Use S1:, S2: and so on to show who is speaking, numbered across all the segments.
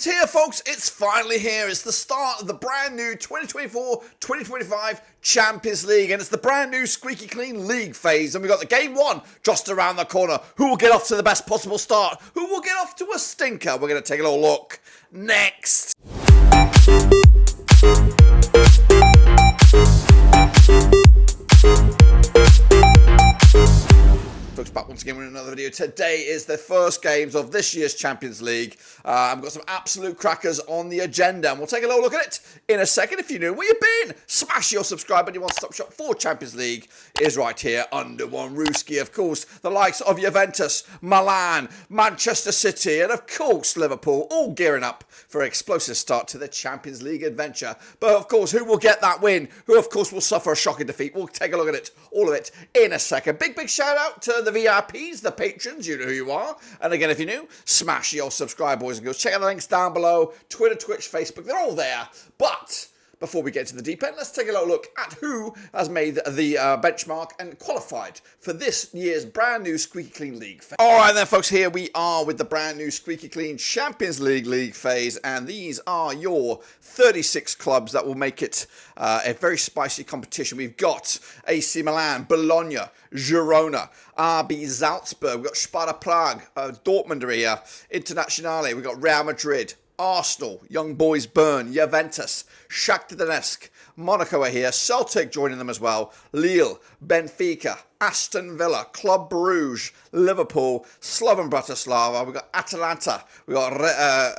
S1: It's here, folks. It's finally here. It's the start of the brand new 2024-2025 Champions League, and it's the brand new squeaky clean league phase. And we've got the game one just around the corner. Who will get off to the best possible start? Who will get off to a stinker? We're going to take a little look next. Folks, back once again with another video. Today is the first games of this year's Champions League. I've got some absolute crackers on the agenda, and we'll take a little look at it in a second. If you're new, where you been? Smash your subscribe button. Your one-stop shop for Champions League is right here under one rooski. Of course, the likes of Juventus, Milan, Manchester City, and of course Liverpool, all gearing up for an explosive start to the Champions League adventure. But of course, who will get that win? Who of course will suffer a shocking defeat? We'll take a look at it, all of it, in a second. Big shout out to the VIPs, the patrons, you know who you are. And again, if you're new, smash your subscribe, boys and girls. Check out the links down below. Twitter, Twitch, Facebook, they're all there. But before we get to the deep end, let's take a little look at who has made the benchmark and qualified for this year's brand new squeaky clean league phase. All right then, folks, here we are with the brand new squeaky clean Champions League phase, and these are your 36 clubs that will make it a very spicy competition. We've got AC Milan, Bologna, Girona, RB Salzburg, we've got Sparta Prague, Dortmund are here, Internazionale, we've got Real Madrid, Arsenal, Young Boys Bern, Juventus, Shakhtar Donetsk, Monaco are here, Celtic joining them as well, Lille, Benfica, Aston Villa, Club Brugge, Liverpool, Slovan Bratislava, we've got Atalanta, we've got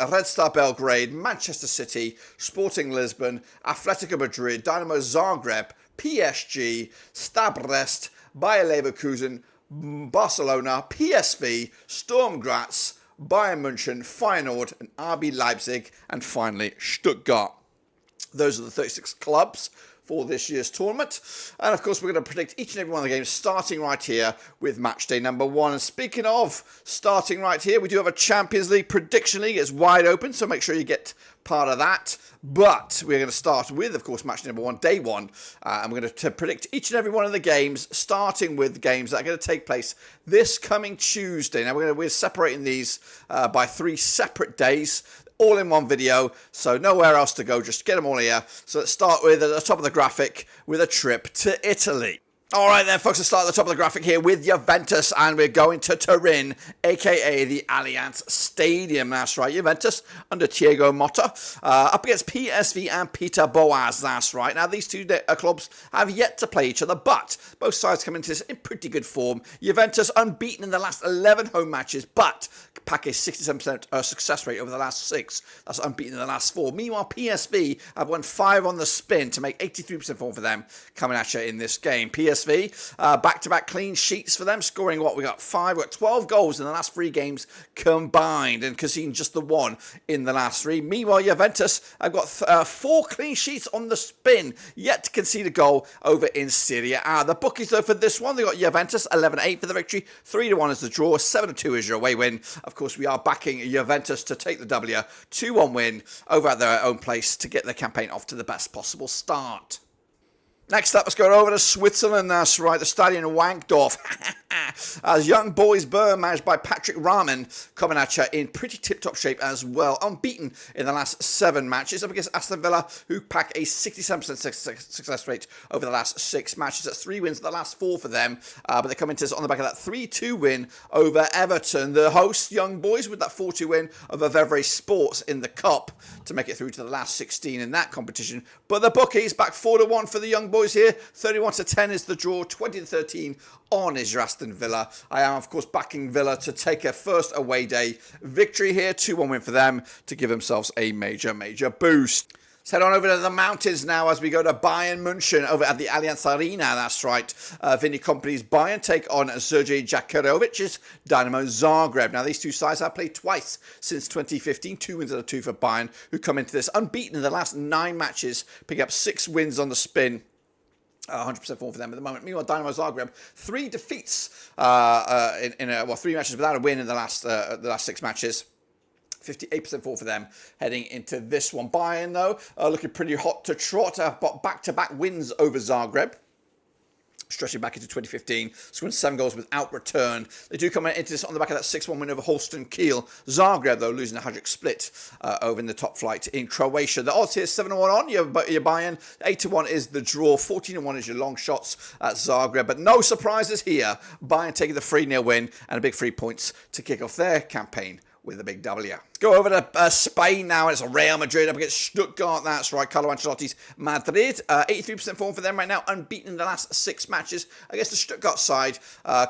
S1: Red Star Belgrade, Manchester City, Sporting Lisbon, Atletico Madrid, Dynamo Zagreb, PSG, Stade Brest, Bayer Leverkusen, Barcelona, PSV, Sturm Graz, Bayern München, Feyenoord, and RB Leipzig, and finally Stuttgart. Those are the 36 clubs for this year's tournament. And of course, we're going to predict each and every one of the games, starting right here with match day number one. And speaking of starting right here, we do have a Champions League prediction league. It's wide open, so make sure you get part of that. But we're going to start with, of course, match number one, day one. And we're going to predict each and every one of the games, starting with the games that are going to take place this coming Tuesday. Now, we're separating these by 3 separate days, all in one video, so nowhere else to go, just get them all here. So let's start with, at the top of the graphic, with a trip to Italy. All right then, folks, let's start at the top of the graphic here with Juventus, and we're going to Turin, a.k.a. the Allianz Stadium. That's right, Juventus under Thiago Motta, up against PSV and Peter Boas. That's right. Now, these two clubs have yet to play each other, but both sides come into this in pretty good form. Juventus unbeaten in the last 11 home matches, but pack a 67% success rate over the last 6. That's unbeaten in the last 4. Meanwhile, PSV have won 5 on the spin to make 83% form for them coming at you in this game. PSV, back-to-back clean sheets for them, scoring what? We got 12 goals in the last 3 games combined, and conceding just the 1 in the last 3. Meanwhile, Juventus have got 4 clean sheets on the spin, yet to concede a goal over in Serie A. The bookies, though, for this one, they got Juventus 11-8 for the victory, 3-1 is the draw, 7-2 is your away win. Of course, we are backing Juventus to take the W, 2-1 win over at their own place to get their campaign off to the best possible start. Next up, let's go over to Switzerland. That's right, the Stadion Wankdorf. As Young Boys Bern, managed by Patrick Rahman, coming at you in pretty tip-top shape as well. Unbeaten in the last 7 matches, up against Aston Villa, who pack a 67% success rate over the last 6 matches. That's 3 wins in the last 4 for them, but they come into this on the back of that 3-2 win over Everton. The hosts, Young Boys, with that 4-2 win over Vevey Sports in the Cup to make it through to the last 16 in that competition. But the bookies back 4-1 for the Young Boys here. 31-10 is the draw. 20-13 on is your Aston Villa. I am, of course, backing Villa to take a first away day victory here. 2-1 win for them to give themselves a major boost. Let's head on over to the mountains now as we go to Bayern München over at the Allianz Arena. That's right. Vinny Kompany's Bayern take on Sergej Jakirovic's Dynamo Zagreb. Now, these two sides have played twice since 2015. 2 wins out of 2 for Bayern, who come into this unbeaten in the last 9 matches, picking up 6 wins on the spin. 100% form for them at the moment. Meanwhile, Dynamo Zagreb, 3 defeats in 3 matches without a win in the last 6 matches. 58% form for them heading into this one. Bayern, though, looking pretty hot to trot. Got back-to-back wins over Zagreb. stretching back into 2015, scoring 7 goals without return. They do come into this on the back of that 6-1 win over Holstein Kiel. Zagreb, though, losing a Hajduk split over in the top flight in Croatia. The odds here, 7-1 on your Bayern, 8-1 is the draw, 14-1 is your long shots at Zagreb. But no surprises here. Bayern taking the 3-0 win and a big 3 points to kick off their campaign with a big W. Go over to Spain now. It's Real Madrid up against Stuttgart. That's right, Carlo Ancelotti's Madrid. 83% form for them right now, unbeaten in the last 6 matches. Against the Stuttgart side,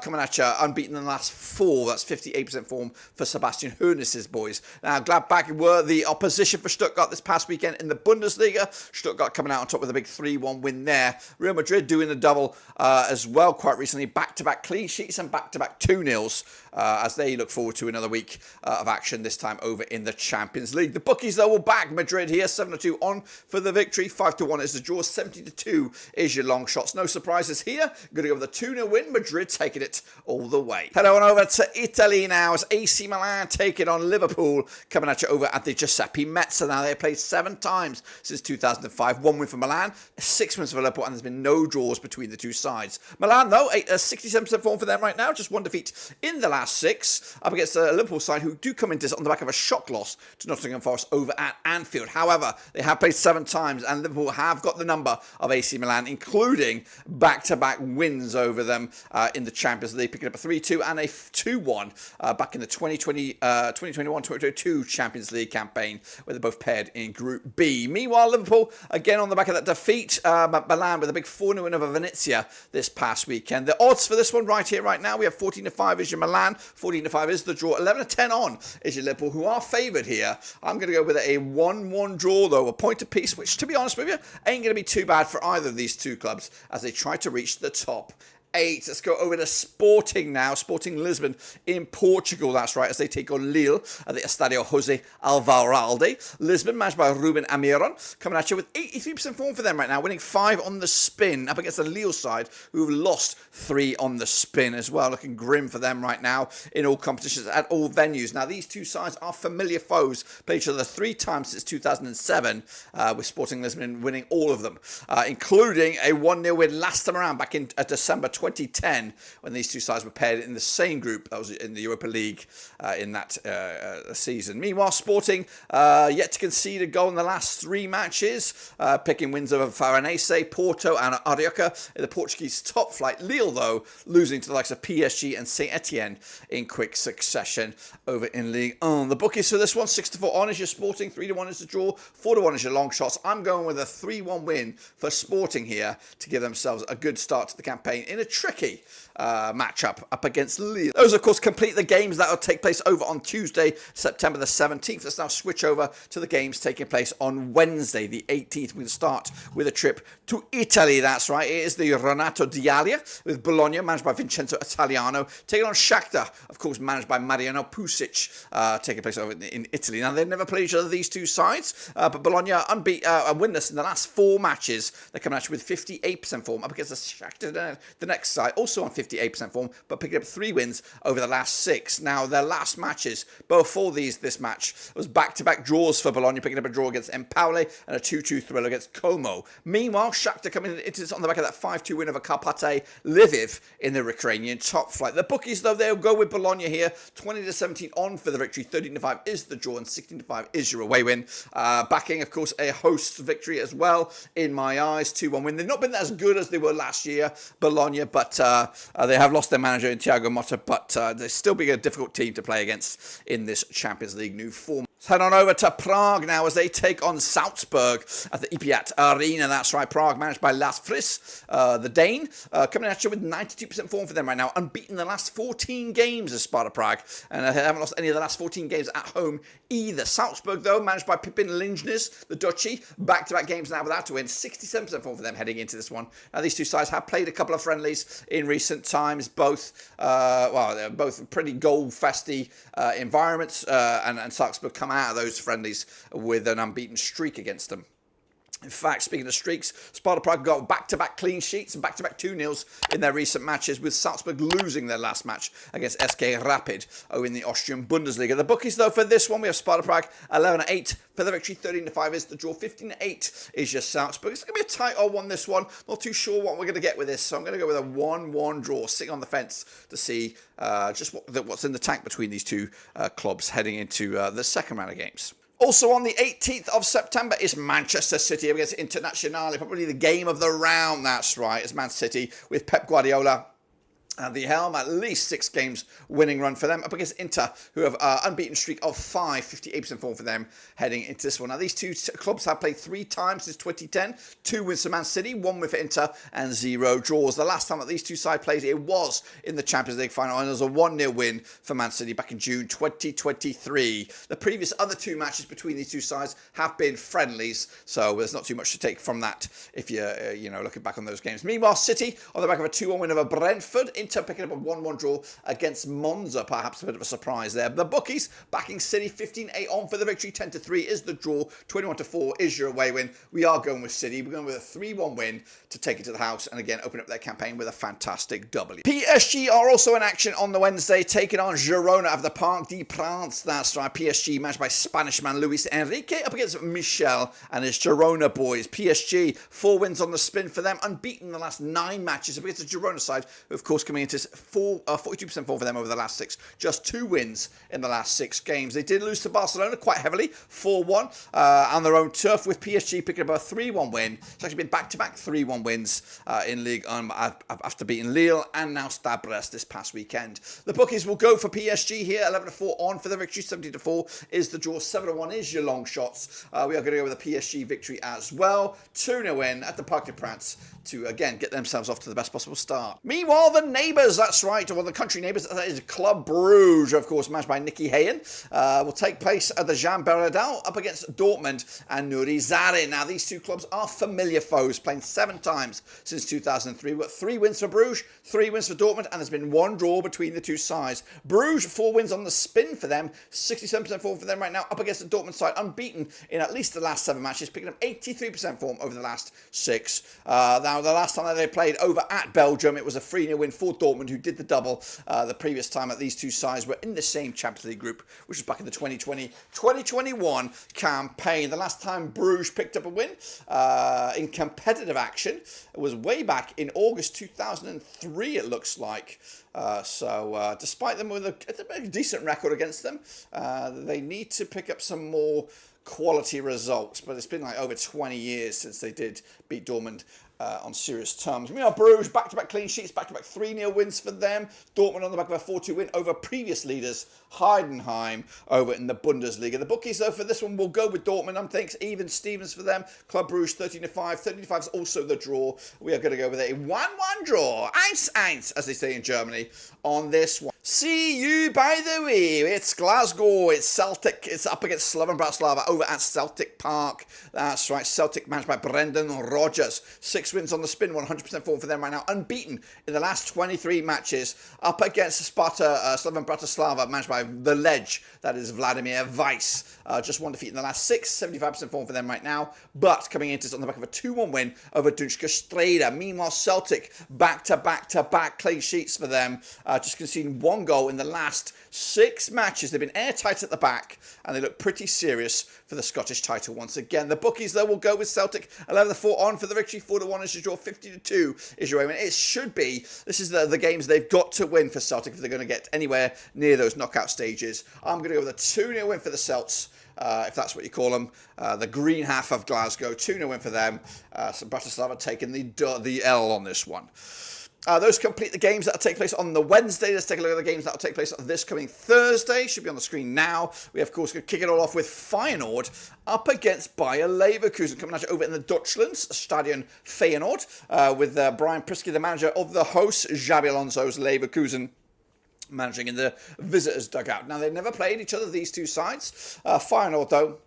S1: coming at you, unbeaten in the last 4. That's 58% form for Sebastian Hoeneß's boys. Now, Gladbach were the opposition for Stuttgart this past weekend in the Bundesliga. Stuttgart coming out on top with a big 3-1 win there. Real Madrid doing the double as well quite recently. Back-to-back clean sheets and back-to-back 2-0 as they look forward to another week of action, this time over in the Champions League. The bookies, though, will back Madrid here. 7-2 on for the victory. 5-1 is the draw. 70-2 is your long shots. No surprises here. Going to go with a 2-0 win. Madrid taking it all the way. Head on over to Italy now as AC Milan taking on Liverpool. Coming at you over at the Giuseppe Meazza. Now, they played 7 times since 2005. 1 win for Milan, 6 wins for Liverpool, and there's been no draws between the two sides. Milan, though, 67% form for them right now. Just 1 defeat in the last 6 up against the Liverpool side, who do come into this on the back of a shock loss to Nottingham Forest over at Anfield. However, they have played 7 times, and Liverpool have got the number of AC Milan, including back-to-back wins over them in the Champions League, picking up a 3-2 and a 2-1 back in the 2021-2022 Champions League campaign, where they both paired in Group B. Meanwhile, Liverpool, again on the back of that defeat, Milan with a big 4-0 win over Venezia this past weekend. The odds for this one right here, right now, we have 14-5 is your Milan, 14-5 is the draw, 11-10 on is your Liverpool, who are favoured here. I'm going to go with a 1-1 draw, though, a point apiece, which, to be honest with you, ain't going to be too bad for either of these two clubs as they try to reach the top 8. Let's go over to Sporting now. Sporting Lisbon in Portugal, that's right, as they take on Lille at the Estadio José Alvaralde. Lisbon, managed by Ruben Amiron, coming at you with 83% form for them right now, winning 5 on the spin up against the Lille side, who have lost 3 on the spin as well. Looking grim for them right now in all competitions at all venues. Now, these two sides are familiar foes, played each other 3 times since 2007, with Sporting Lisbon winning all of them, including a 1-0 win last time around back in December 2010, when these two sides were paired in the same group. That was in the Europa League in that season. Meanwhile, Sporting yet to concede a goal in the last 3 matches, picking wins over Farense, Porto and Arioca in the Portuguese top flight. Lille, though, losing to the likes of PSG and Saint-Etienne in quick succession over in Ligue 1. The bookies for this one, 6-4 on is your Sporting, 3-1 is the draw, 4-1 is your long shots. I'm going with a 3-1 win for Sporting here to give themselves a good start to the campaign in a tricky matchup up against Lille. Those, of course, complete the games that will take place over on Tuesday, September the 17th. Let's now switch over to the games taking place on Wednesday, the 18th. We'll start with a trip to Italy. That's right. It is the Renato Dialia with Bologna, managed by Vincenzo Italiano, taking on Shakhtar, of course, managed by Mariano Pusic, taking place over in Italy. Now, they've never played each other, these two sides, but Bologna winless in the last 4 matches. They're coming at you with 58% form up against the Shakhtar, the next side, also on 58% form, but picking up 3 wins over the last 6. Now, their last matches, before this match, was back-to-back draws for Bologna, picking up a draw against Empoli and a 2-2 thriller against Como. Meanwhile, Shakhtar coming into this on the back of that 5-2 win over Karpaty Lviv in the Ukrainian top flight. The bookies, though, they'll go with Bologna here. 20-17 on for the victory, 13-5 is the draw, and 16-5 is your away win. Backing, of course, a host victory as well, in my eyes, 2-1 win. They've not been as good as they were last year, Bologna, but they have lost their manager in Thiago Motta, but they're still being a difficult team to play against in this Champions League new form. Let's head on over to Prague now as they take on Salzburg at the Ipiat Arena. That's right, Prague managed by Lars Friis, the Dane, coming at you with 92% form for them right now, unbeaten the last 14 games as Sparta Prague, and they haven't lost any of the last 14 games at home either. Salzburg, though, managed by Pipin Lindnes, the Dutchie, back-to-back games now without a win, 67% form for them heading into this one. Now, these two sides have played a couple of friendlies in recent times, both they're both pretty goal-festy environments, and Salzburg come out of those friendlies with an unbeaten streak against them. In fact, speaking of streaks, Sparta Prague got back-to-back clean sheets and back-to-back 2-0s in their recent matches, with Salzburg losing their last match against SK Rapid in the Austrian Bundesliga. The bookies, though, for this one, we have Sparta Prague 11-8 for the victory, 13-5 is the draw, 15-8 is your Salzburg. It's going to be a tight old one, this one. Not too sure what we're going to get with this, so I'm going to go with a 1-1 draw, sitting on the fence to see just what's in the tank between these two clubs heading into the second round of games. Also on the 18th of September is Manchester City against Internazionale, probably the game of the round, that's right. It's Man City with Pep Guardiola at the helm, at least 6 games winning run for them, up against Inter, who have an unbeaten streak of 5, 58% form for them heading into this one. Now, these two clubs have played 3 times since 2010, 2 wins for Man City, 1 win for Inter, and 0 draws. The last time that these two sides played, it was in the Champions League final, and there was a 1-0 win for Man City back in June 2023. The previous other 2 matches between these two sides have been friendlies, so there's not too much to take from that if you're looking back on those games. Meanwhile, City, on the back of a 2-1 win over Brentford, Inter picking up a 1-1 draw against Monza, perhaps a bit of a surprise there. The bookies backing City 15-8 on for the victory, 10-3 is the draw, 21-4 is your away win. We are going with City. We're going with a 3-1 win to take it to the house and again open up their campaign with a fantastic W. PSG are also in action on the Wednesday, taking on Girona of the Parc des Princes. That's right, PSG managed by Spanish man Luis Enrique up against Michel and his Girona boys. PSG, 4 wins on the spin for them, unbeaten in the last 9 matches up against the Girona side, who of course coming into 42% form for them over the last 6. Just 2 wins in the last 6 games. They did lose to Barcelona quite heavily, 4-1 on their own turf, with PSG picking up a 3-1 win. It's actually been back-to-back 3-1 wins in League after beating Lille and now Stade Brest this past weekend. The bookies will go for PSG here, 11-4 on for the victory, 17-4 is the draw, 7-1 is your long shots. We are going to go with a PSG victory as well. 2-0 win at the Parc des Princes to again get themselves off to the best possible start. Meanwhile, the neighbours, that's right, well, the country neighbours, that is Club Brugge, of course, managed by Nicky Hayen, will take place at the Jean Beredal up against Dortmund and Nuri Sahin. Now, these two clubs are familiar foes, playing 7 times since 2003. We've got 3 wins for Brugge, 3 wins for Dortmund, and there's been 1 draw between the two sides. Brugge, 4 wins on the spin for them, 67% form for them right now, up against the Dortmund side, unbeaten in at least the last 7 matches, picking up 83% form over the last 6. Now, the last time that they played over at Belgium, it was a 3-0 win for Dortmund, who did the double the previous time that these two sides were in the same Champions League group, which was back in the 2020-2021 campaign. The last time Bruges picked up a win in competitive action was way back in August 2003, it looks like. So despite them with a decent record against them, they need to pick up some more quality results, but it's been like over 20 years since they did beat Dortmund on serious terms. Meanwhile, Bruges, back-to-back clean sheets, back-to-back 3-0 wins for them. Dortmund on the back of a 4-2 win over previous leaders, Heidenheim, over in the Bundesliga. The bookies, though, for this one will go with Dortmund. I'm thinking even Stevens for them. Club Bruges, 13-5. 13-5 is also the draw. We are going to go with a 1-1 draw. 1-1, as they say in Germany, on this one. See you, by the way. It's Glasgow. It's Celtic. It's up against Slovan Bratislava over at Celtic Park. That's right. Celtic managed by Brendan Rodgers. 6 wins on the spin, 100% form for them right now. Unbeaten in the last 23 matches. Up against Sparta, Slovan Bratislava, managed by the ledge. That is Vladimir Weiss. Just 1 defeat in the last 6. 75% form for them right now. But coming into on the back of a 2-1 win over Dunska Streda. Meanwhile, Celtic back-to-back clean sheets for them. Just conceding 1 goal in the last 6 matches. They've been airtight at the back, and they look pretty serious for the Scottish title once again. The bookies, though, will go with Celtic 11-4 on for the victory, 4-1 is your draw, 50-2 is your aim. And it should be, this is the games they've got to win for Celtic if they're going to get anywhere near those knockout stages. I'm going to go with a 2-0 win for the Celts. If that's what you call them, the green half of Glasgow, 2-0 win for them. So Bratislava taking the L on this one. Those complete the games that will take place on the Wednesday. Let's take a look at the games that will take place this coming Thursday. Should be on the screen now. We, of course, going to kick it all off with Feyenoord up against Bayer Leverkusen. Coming at you over in the Dutchlands, Stadion Feyenoord, with Brian Prisky, the manager of the hosts, Xabi Alonso's Leverkusen, managing in the visitors' dugout. Now, they've never played each other, these two sides. Feyenoord, though,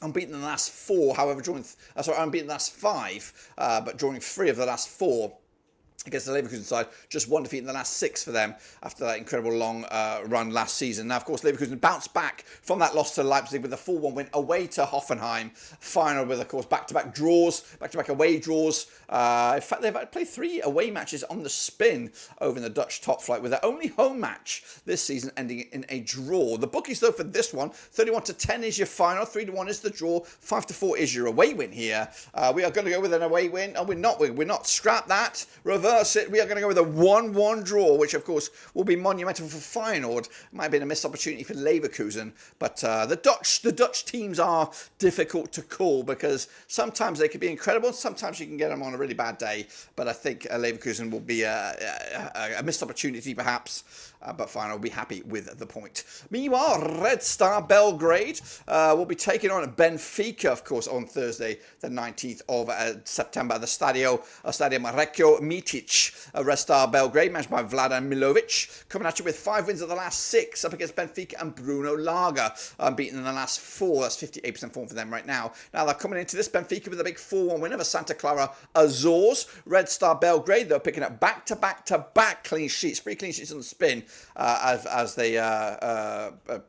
S1: unbeaten in the last 4, however, unbeaten in the last 5, but drawing 3 of the last 4. against the Leverkusen side, just one defeat in the last 6 for them after that incredible long run last season. Now, of course, Leverkusen bounced back from that loss to Leipzig with a 4-1 win away to Hoffenheim. Final with, of course, back-to-back draws, back-to-back away draws. In fact, they've played 3 away matches on the spin over in the Dutch top flight, with their only home match this season ending in a draw. The bookies, though, for this one, 31-10 is your final, 3-1 is the draw, 5-4 is your away win here. We are going to go with an away win, and we're not. Scrap that. Reverse it. We are going to go with a 1-1 draw, which of course will be monumental for Feyenoord. Might have been a missed opportunity for Leverkusen, but the Dutch teams are difficult to call because sometimes they can be incredible, sometimes you can get them on a really bad day. But I think Leverkusen will be a missed opportunity perhaps. But Feyenoord will be happy with the point. Meanwhile, Red Star Belgrade will be taking on Benfica, of course, on Thursday, the 19th of September. The Stadio Mareko Mitic, Red Star Belgrade, managed by Vladan Milovic, coming at you with 5 wins of the last 6 up against Benfica and Bruno Laga, beaten in the last 4. That's 58% form for them right now. Now they're coming into this Benfica with a big 4-1 win over Santa Clara Azores. Red Star Belgrade, they're picking up back-to-back clean sheets, 3 clean sheets on the spin. As they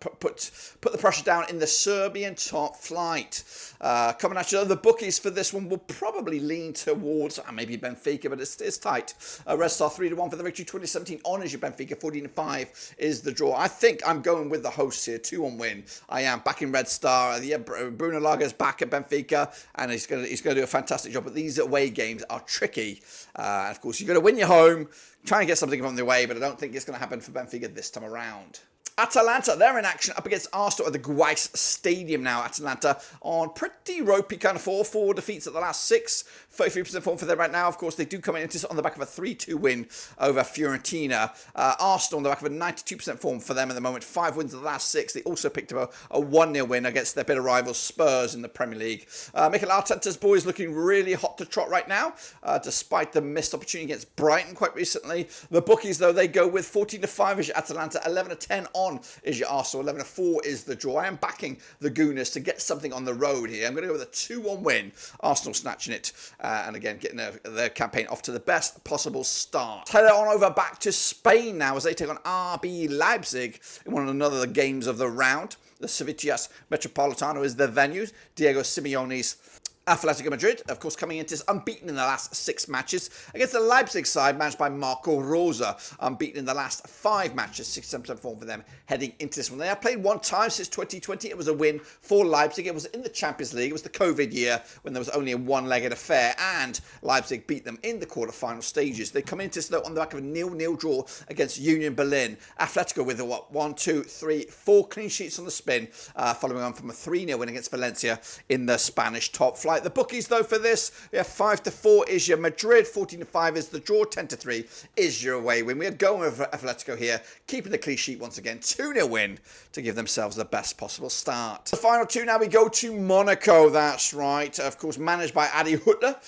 S1: put the pressure down in the Serbian top flight. Coming at you, the bookies for this one will probably lean towards maybe Benfica, but it's tight. Red Star 3-1 for the victory. 2017 honours you Benfica. 14-5 is the draw. I think I'm going with the hosts here. 2-1 win. I am backing Red Star. Yeah, Bruno Laga is back at Benfica, and he's going to do a fantastic job. But these away games are tricky. Of course, you've got to win your home. Try and get something from the way, but I don't think it's going to happen for Benfica this time around. Atalanta, they're in action up against Arsenal at the Guais Stadium now. Atalanta on pretty ropey kind of 4 defeats at the last 6. 33% form for them right now. Of course, they do come into this on the back of a 3-2 win over Fiorentina. Arsenal on the back of a 92% form for them at the moment. 5 wins of the last 6. They also picked up a 1-0 win against their bitter rivals Spurs in the Premier League. Mikel Arteta's boys looking really hot to trot right now, despite the missed opportunity against Brighton quite recently. The bookies, though, they go with 14-5 is your Atalanta, 11-10 on is your Arsenal, 11-4 is the draw. I am backing the Gooners to get something on the road here. I'm going to go with a 2-1 win. Arsenal snatching it, and again getting their campaign off to the best possible start. Head on over back to Spain now as they take on RB Leipzig in one of the games of the round. The Civitas Metropolitano is the venue. Diego Simeone's Atletico Madrid, of course, coming into this unbeaten in the last 6 matches against the Leipzig side managed by Marco Rosa, unbeaten in the last 5 matches, 67% form for them heading into this one. They have played 1 time since 2020. It was a win for Leipzig. It was in the Champions League. It was the COVID year when there was only a 1-legged affair, and Leipzig beat them in the quarter-final stages. They come into this though on the back of a 0-0 draw against Union Berlin. Atletico with a 4 clean sheets on the spin, following on from a 3-0 win against Valencia in the Spanish top flight. The bookies, though, for this, we have 5-4 is your Madrid, 14-5 is the draw, 10-3 is your away win. We are going with Atletico here, keeping the clean sheet once again, 2-0 win to give themselves the best possible start. The final 2 now, we go to Monaco, that's right, of course, managed by Adi Hüttler,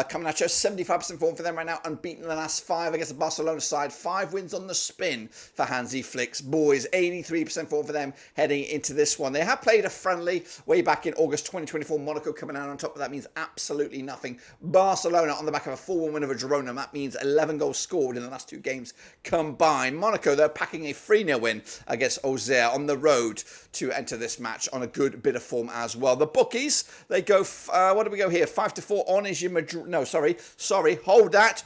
S1: coming at you, 75% form for them right now, unbeaten in the last 5 against the Barcelona side, 5 wins on the spin for Hansi Flick's boys, 83% form for them heading into this one. They have played a friendly way back in August 2024, Monaco coming out on top. But that means absolutely nothing. Barcelona on the back of a 4-1 win over Girona. That means 11 goals scored in the last 2 games combined. Monaco, they're packing a 3-0 win against Auxerre on the road to enter this match on a good bit of form as well. The bookies, they go, what do we go here? 5-4 on is your Madrid. No, sorry. Hold that.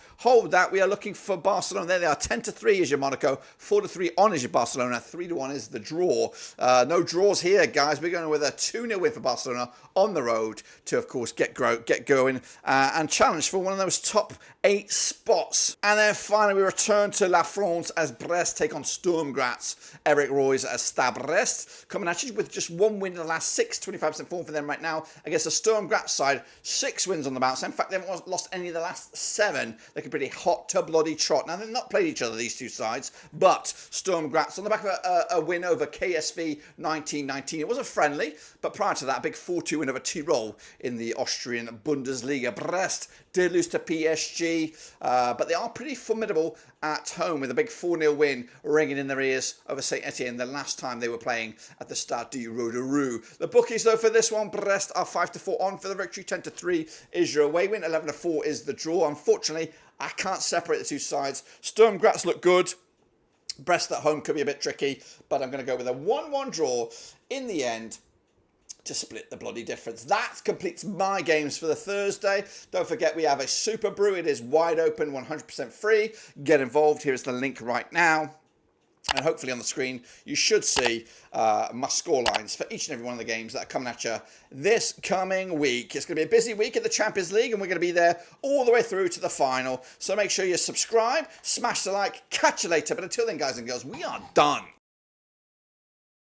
S1: We are looking for Barcelona. There they are. 10-3 is your Monaco. 4-3 on is your Barcelona. 3-1 is the draw. No draws here, guys. We're going with a 2-0 win for Barcelona on the road to, of course, get going and challenge for one of those top 8 spots. And then finally we return to La France as Brest take on Sturm Graz. Eric Roy's as Stade Brest coming at you with just 1 win in the last 6, 25% form for them right now against the Sturm Graz side. 6 wins on the bounce. In fact, they haven't lost any of the last 7. They're a pretty hot to bloody trot. Now they've not played each other, these 2 sides, but Sturm Graz on the back of a win over KSV 1919. It was a friendly, but prior to that, a big 4-2 win over Tirol in the Austrian Bundesliga. Brest did lose to PSG, but they are pretty formidable at home with a big 4-0 win ringing in their ears over Saint Etienne the last time they were playing at the Stade du Roederer. The bookies, though, for this one, Brest are 5-4 on for the victory, 10-3 is your away win, 11-4 is the draw. Unfortunately, I can't separate the two sides. Sturm Graz look good. Brest at home could be a bit tricky, but I'm going to go with a 1-1 draw in the end to split the bloody difference. That completes my games for the Thursday. Don't forget we have a Super Brew. It is wide open, 100% free. Get involved. Here is the link right now. And hopefully on the screen, you should see my score lines for each and every one of the games that are coming at you this coming week. It's going to be a busy week at the Champions League, and we're going to be there all the way through to the final. So make sure you subscribe, smash the like, catch you later. But until then, guys and girls, we are done.